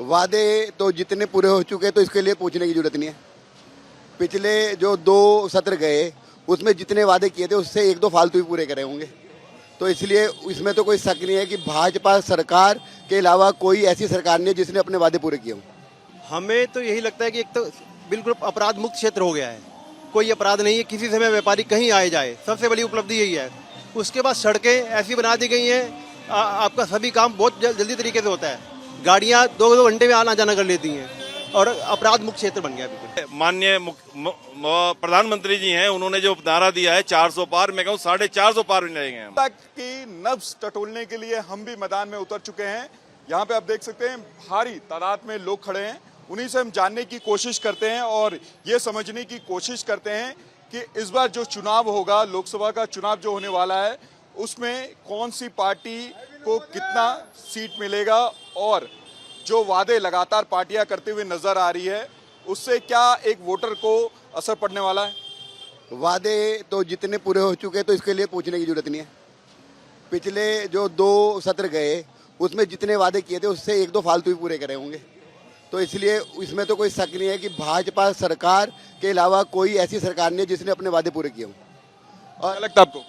वादे तो जितने पूरे हो चुके तो इसके लिए पूछने की जरूरत नहीं है। पिछले जो 2 सत्र गए उसमें जितने वादे किए थे उससे 1-2 फालतू ही पूरे करे होंगे। तो इसलिए इसमें तो कोई शक नहीं है कि भाजपा सरकार के अलावा कोई ऐसी सरकार नहीं है जिसने अपने वादे पूरे किए हों। हमें तो यही लगता है कि एक तो बिल्कुल अपराध मुक्त क्षेत्र हो गया है, कोई अपराध नहीं है, किसी समय व्यापारी कहीं आए जाए, सबसे बड़ी उपलब्धि यही है। उसके बाद सड़कें ऐसी बना दी गई हैं, आपका सभी काम बहुत जल्दी तरीके से होता है, गाड़ियाँ 2-2 घंटे में आना जाना कर लेती हैं और अपराध मुक्त क्षेत्र बन गया बिल्कुल। माननीय प्रधानमंत्री जी हैं, उन्होंने जो नारा दिया है 400 पार, मैं कहूँ 450 पार भी लगेंगे हम। तक की नब्ज टटोलने के लिए हम भी मैदान में उतर चुके हैं। यहाँ पे आप देख सकते हैं भारी तादाद में लोग खड़े हैं, उन्हीं से हम जानने की कोशिश करते हैं और ये समझने की कोशिश करते हैं कि इस बार जो चुनाव होगा, लोकसभा का चुनाव जो होने वाला है, उसमें कौन सी पार्टी को कितना सीट मिलेगा और जो वादे लगातार पार्टियां करते हुए नजर आ रही है उससे क्या एक वोटर को असर पड़ने वाला है। वादे तो जितने पूरे हो चुके तो इसके लिए पूछने की जरूरत नहीं है। पिछले जो 2 सत्र गए उसमें जितने वादे किए थे उससे 1-2 फालतू ही पूरे करे होंगे। तो इसलिए इसमें तो कोई शक नहीं है कि भाजपा सरकार के अलावा कोई ऐसी सरकार नहीं है जिसने अपने वादे पूरे किए हों। और क्या लगता है आपको?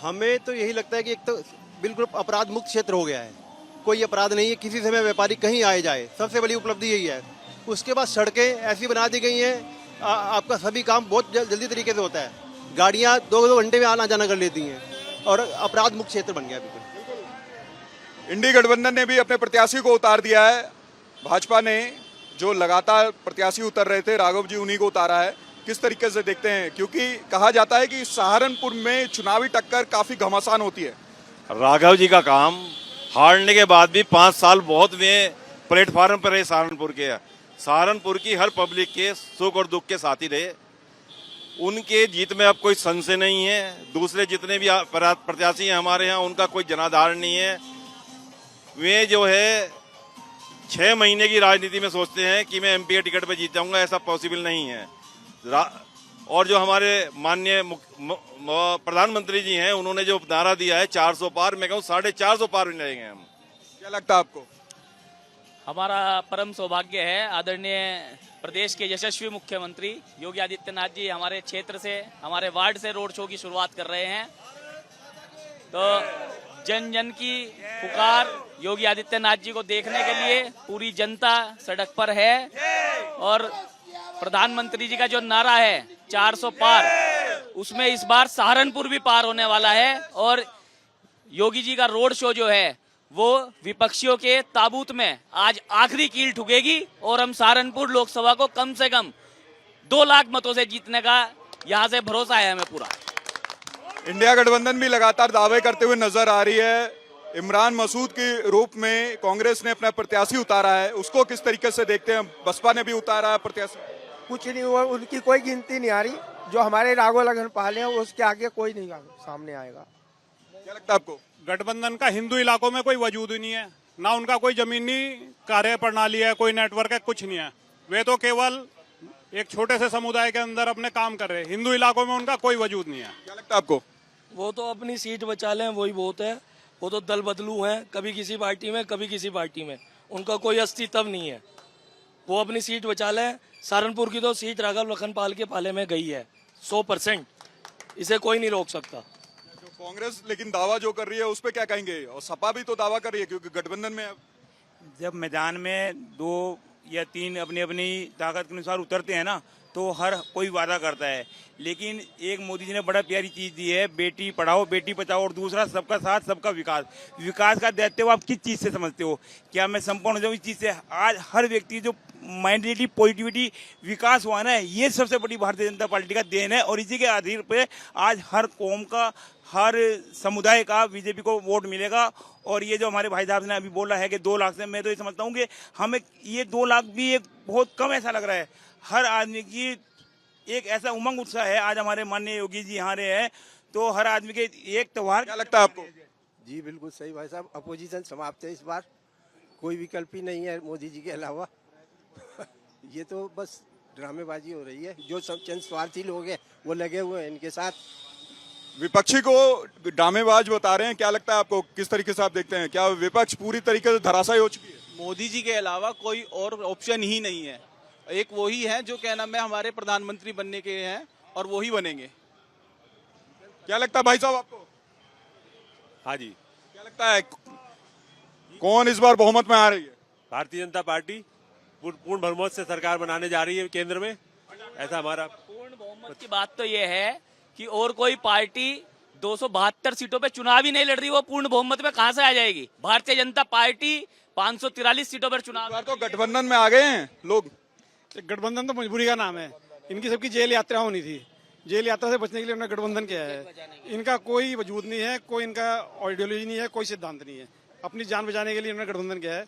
हमें तो यही लगता है कि एक तो बिल्कुल अपराध मुक्त क्षेत्र हो गया है, कोई अपराध नहीं है, किसी समय व्यापारी कहीं आए जाए, सबसे बड़ी उपलब्धि यही है। उसके बाद सड़कें ऐसी बना दी गई हैं, आपका सभी काम बहुत जल्दी तरीके से होता है, गाड़ियाँ 2-2 घंटे में आना जाना कर लेती हैं और अपराध मुक्त क्षेत्र बन गया बिल्कुल। इंडी गठबंधन ने भी अपने प्रत्याशी को उतार दिया है। भाजपा ने जो लगातार प्रत्याशी उतर रहे थे, राघव जी उन्हीं को उतारा है। किस तरीके से देखते हैं, क्योंकि कहा जाता है कि सहारनपुर में चुनावी टक्कर काफी घमासान होती है। राघव जी का काम हारने के बाद भी 5 साल बहुत वे प्लेटफार्म पर रहे, सहारनपुर की हर पब्लिक के सुख और दुख के साथी रहे। उनके जीत में अब कोई संशय नहीं है। दूसरे जितने भी प्रत्याशी हैं हमारे यहाँ, उनका कोई जनाधार नहीं है। वे जो है 6 महीने की राजनीति में सोचते हैं कि मैं एमपी के टिकट पे जीत जाऊंगा, ऐसा पॉसिबल नहीं है। और जो हमारे माननीय प्रधानमंत्री जी हैं, उन्होंने जो नारा दिया है 400 पार, मैं कहूँ 450 पार भी लगेंगे हम। क्या लगता है आपको? हमारा परम सौभाग्य है, आदरणीय प्रदेश के यशस्वी मुख्यमंत्री योगी आदित्यनाथ जी हमारे क्षेत्र से, हमारे वार्ड से रोड शो की शुरुआत कर रहे हैं। तो जन जन की पुकार योगी आदित्यनाथ जी को देखने के लिए पूरी जनता सड़क पर है और प्रधानमंत्री जी का जो नारा है 400 पार, उसमें इस बार सहारनपुर भी पार होने वाला है। और योगी जी का रोड शो जो है वो विपक्षियों के ताबूत में आज आखिरी कील ठुकेगी और हम सहारनपुर लोकसभा को कम से कम 2 लाख मतों से जीतने का यहाँ से भरोसा है हमें पूरा। इंडिया गठबंधन भी लगातार दावे करते हुए नजर आ रही है। इमरान मसूद के रूप में कांग्रेस ने अपना प्रत्याशी उतारा है, उसको किस तरीके से देखते हैं? बसपा ने भी उतारा है प्रत्याशी। कुछ नहीं हुआ, उनकी कोई गिनती नहीं आ रही। जो हमारे राघव लखन पाल हैं उसके आगे कोई नहीं सामने आएगा। क्या लगता है आपको? गठबंधन का हिंदू इलाकों में कोई वजूद ही नहीं है, ना उनका कोई जमीनी कार्य प्रणाली है, कोई नेटवर्क है, कुछ नहीं है। वे तो केवल एक छोटे से समुदाय के अंदर अपने काम कर रहे हैं। हिंदू इलाकों में उनका कोई वजूद नहीं है। क्या लगता है आपको? वो तो अपनी सीट बचा लें वही बहुत है। वो तो दल बदलू हैं, कभी किसी पार्टी में कभी किसी पार्टी में, उनका कोई अस्तित्व नहीं है। वो अपनी सीट बचा लें। सहारनपुर की तो सीट राघव लखनपाल के पाले में गई है 100%, इसे कोई नहीं रोक सकता। जो कांग्रेस लेकिन दावा जो कर रही है उस पर क्या कहेंगे? और सपा भी तो दावा कर रही है क्योंकि गठबंधन में। जब मैदान में 2 या 3 अपनी अपनी ताकत के अनुसार उतरते हैं ना, तो हर कोई वादा करता है, लेकिन एक मोदी जी ने बड़ा प्यारी चीज दी है, बेटी पढ़ाओ बेटी बचाओ, और दूसरा सबका साथ सबका विकास। विकास का दायित्व आप किस चीज से समझते हो? क्या मैं संपूर्ण हो जाऊँ इस चीज से? आज हर व्यक्ति जो माइंडेलिटी पॉजिटिविटी विकास हुआ ना, ये सबसे बड़ी भारतीय जनता पार्टी का देन है। और इसी के आधार पे आज हर कौम का, हर समुदाय का बीजेपी को वोट मिलेगा। और ये जो हमारे भाई साहब ने अभी बोला है कि 2 लाख से, मैं तो ये समझता हूँ कि हमें ये 2 लाख भी एक बहुत कम ऐसा लग रहा है। हर आदमी की एक ऐसा उमंग उत्साह है। आज हमारे माननीय योगी जी यहाँ रहे हैं, तो हर आदमी के एक त्योहार। क्या लगता है आपको? जी बिल्कुल सही भाई साहब, अपोजिशन समाप्त है इस बार, कोई विकल्प ही नहीं है मोदी जी के अलावा। ये तो बस ड्रामेबाजी हो रही है। जो सब चंद स्वार्थी लोग हैं वो लगे हुए हैं इनके साथ। विपक्षी को ड्रामेबाज बता रहे हैं, क्या लगता है आपको? किस तरीके से आप देखते हैं? क्या विपक्ष पूरी तरीके से धराशायी हो चुकी है? मोदी जी के अलावा कोई और ऑप्शन ही नहीं है। एक वही है जो क्या नाम है हमारे प्रधानमंत्री बनने के हैं और वही बनेंगे। क्या लगता है भाई साहब आपको? हाँ जी, क्या लगता है कौन इस बार बहुमत में आ रही है? भारतीय जनता पार्टी पूर्ण बहुमत से सरकार बनाने जा रही है केंद्र में, ऐसा हमारा। पूर्ण बहुमत की बात तो ये है कि और कोई पार्टी 272 सीटों पे चुनाव ही नहीं लड़ रही, वो पूर्ण बहुमत में कहां से आ जाएगी? भारतीय जनता पार्टी 543 सीटों पर चुनाव। इस बार तो गठबंधन में आ गए हैं लोग। गठबंधन तो मजबूरी का नाम है। इनकी सबकी जेल यात्रा होनी थी, जेल यात्रा से बचने के लिए उन्होंने गठबंधन किया है। इनका कोई वजूद नहीं है, कोई इनका आइडियोलॉजी नहीं है, कोई सिद्धांत नहीं है। अपनी जान बचाने के लिए इन्होंने गठबंधन किया है।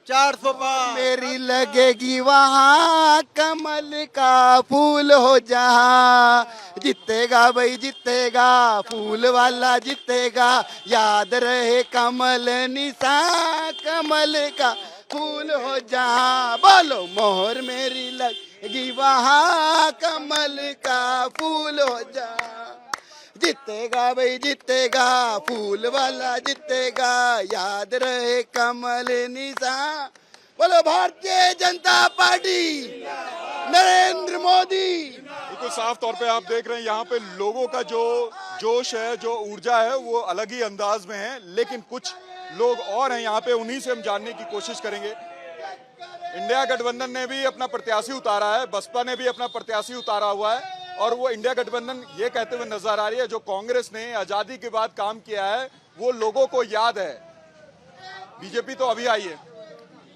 400 मेरी लगेगी वहाँ कमल का फूल हो जहाँ, जीतेगा भाई जीतेगा, फूल वाला जीतेगा, याद रहे कमल निशान कमल का फूल हो जहाँ। बोलो मोहर मेरी लगेगी वहाँ कमल का फूल हो जहाँ, जीतेगा भाई जीतेगा, फूल वाला जीतेगा, याद रहे कमल निशान। बोलो भारतीय जनता पार्टी, नरेंद्र मोदी। बिल्कुल साफ तौर पे आप देख रहे हैं यहाँ पे लोगों का जो जोश है, जो ऊर्जा है, वो अलग ही अंदाज में है। लेकिन कुछ लोग और हैं यहाँ पे, उन्हीं से हम जानने की कोशिश करेंगे। इंडिया गठबंधन ने भी अपना प्रत्याशी उतारा है, बसपा ने भी अपना प्रत्याशी उतारा हुआ है, और वो इंडिया गठबंधन ये कहते हुए नजर आ रही है जो कांग्रेस ने आजादी के बाद काम किया है वो लोगों को याद है। बीजेपी तो अभी आई है।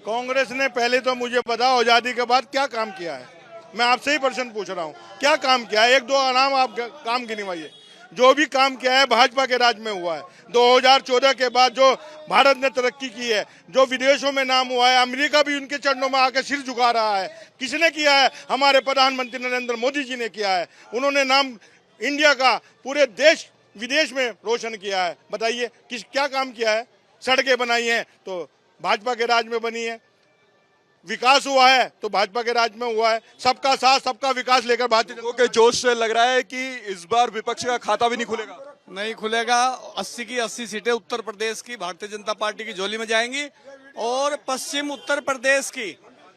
कांग्रेस ने पहले तो मुझे बताओ आजादी के बाद क्या काम किया है। मैं आपसे ही प्रश्न पूछ रहा हूँ, क्या काम किया है? एक दो नाम आप काम गिनवाइए। जो भी काम किया है भाजपा के राज में हुआ है। 2014 के बाद जो भारत ने तरक्की की है, जो विदेशों में नाम हुआ है, अमेरिका भी उनके चरणों में आकर सिर झुका रहा है। किसने किया है? हमारे प्रधानमंत्री नरेंद्र मोदी जी ने किया है। उन्होंने नाम इंडिया का पूरे देश विदेश में रोशन किया है। बताइए क्या काम किया है? सड़कें बनाई हैं तो भाजपा के राज में बनी है, विकास हुआ है तो भाजपा के राज में हुआ है। सबका साथ सबका विकास लेकर भारतीय लोगों के जोश से लग रहा है कि इस बार विपक्ष का खाता भी नहीं खुलेगा। नहीं खुलेगा। 80 की 80 सीटें उत्तर प्रदेश की भारतीय जनता पार्टी की झोली में जाएंगी, और पश्चिम उत्तर प्रदेश की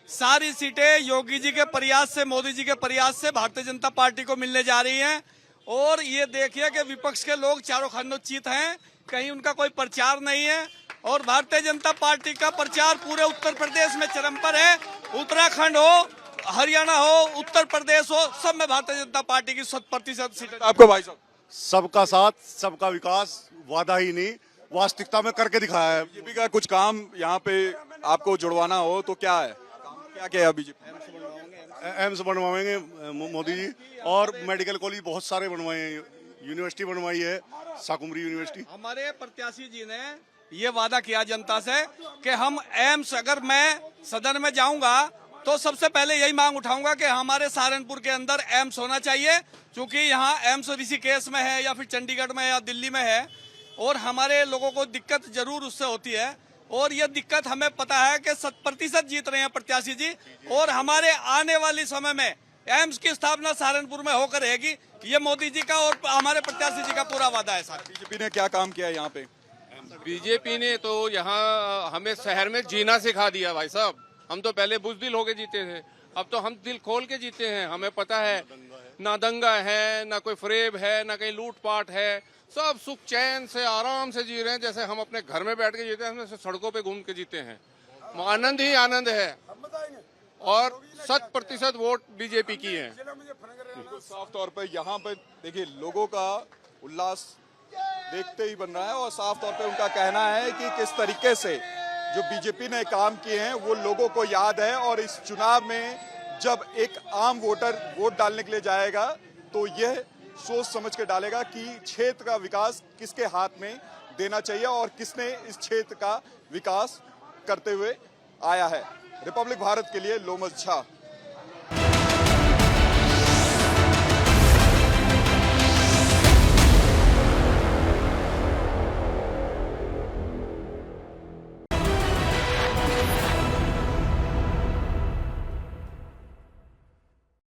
सारी सीटें योगी जी के प्रयास से, मोदी जी के प्रयास से भारतीय जनता पार्टी को मिलने जा रही हैं। और ये देखिए कि विपक्ष के लोग चारों खंडोचित हैं, कहीं उनका कोई प्रचार नहीं है। और भारतीय जनता पार्टी का प्रचार पूरे उत्तर प्रदेश में चरम पर है। उत्तराखंड हो, हरियाणा हो, उत्तर प्रदेश हो, सब में भारतीय जनता पार्टी की 100% सीटें। आपको भाई साहब? सबका साथ सबका विकास वादा ही नहीं, वास्तविकता में करके दिखाया है। बीजेपी का कुछ काम यहाँ पे आपको जुड़वाना हो तो क्या है? क्या किया बीजेपी? एम्स बनवाएंगे मोदी जी, और मेडिकल कॉलेज बहुत सारे बनवाए हैं, यूनिवर्सिटी बनवाई है, शाकुंभरी यूनिवर्सिटी। हमारे प्रत्याशी जी ने ये वादा किया जनता से कि हम एम्स, अगर मैं सदन में जाऊंगा तो सबसे पहले यही मांग उठाऊंगा कि हमारे सहारनपुर के अंदर एम्स होना चाहिए, क्योंकि यहाँ एम्स ऋषिकेश में है या फिर चंडीगढ़ में या दिल्ली में है, और हमारे लोगों को दिक्कत जरूर उससे होती है। और ये दिक्कत हमें पता है कि 100% जीत रहे हैं प्रत्याशी जी, और हमारे आने वाले समय में एम्स की स्थापना सहारनपुर में होकर रहेगी। ये मोदी जी का और हमारे प्रत्याशी जी का पूरा वादा है। सर बीजेपी ने क्या काम किया यहाँ पे? बीजेपी ने तो यहाँ हमें शहर में जीना सिखा दिया भाई साहब। हम तो पहले बुजदिल होके जीते थे, अब तो हम दिल खोल के जीते हैं। हमें पता है ना दंगा है, ना कोई फरेब है, ना कहीं लूटपाट है, सब सुख चैन से आराम से जी रहे हैं, जैसे हम अपने घर में बैठ के जीते हैं, हम सड़कों पे घूम के जीते हैं। आनंद ही आनंद है, और 100% वोट बीजेपी की है। साफ तौर पे यहाँ पे देखिए लोगों का उल्लास देखते ही बन रहा है, और साफ तौर पे उनका कहना है कि किस तरीके से जो बीजेपी ने काम किए हैं वो लोगों को याद है। और इस चुनाव में जब एक आम वोटर वोट डालने के लिए जाएगा तो यह सोच समझ के डालेगा कि क्षेत्र का विकास किसके हाथ में देना चाहिए और किसने इस क्षेत्र का विकास करते हुए आया है। रिपब्लिक भारत के लिए लोमस झा।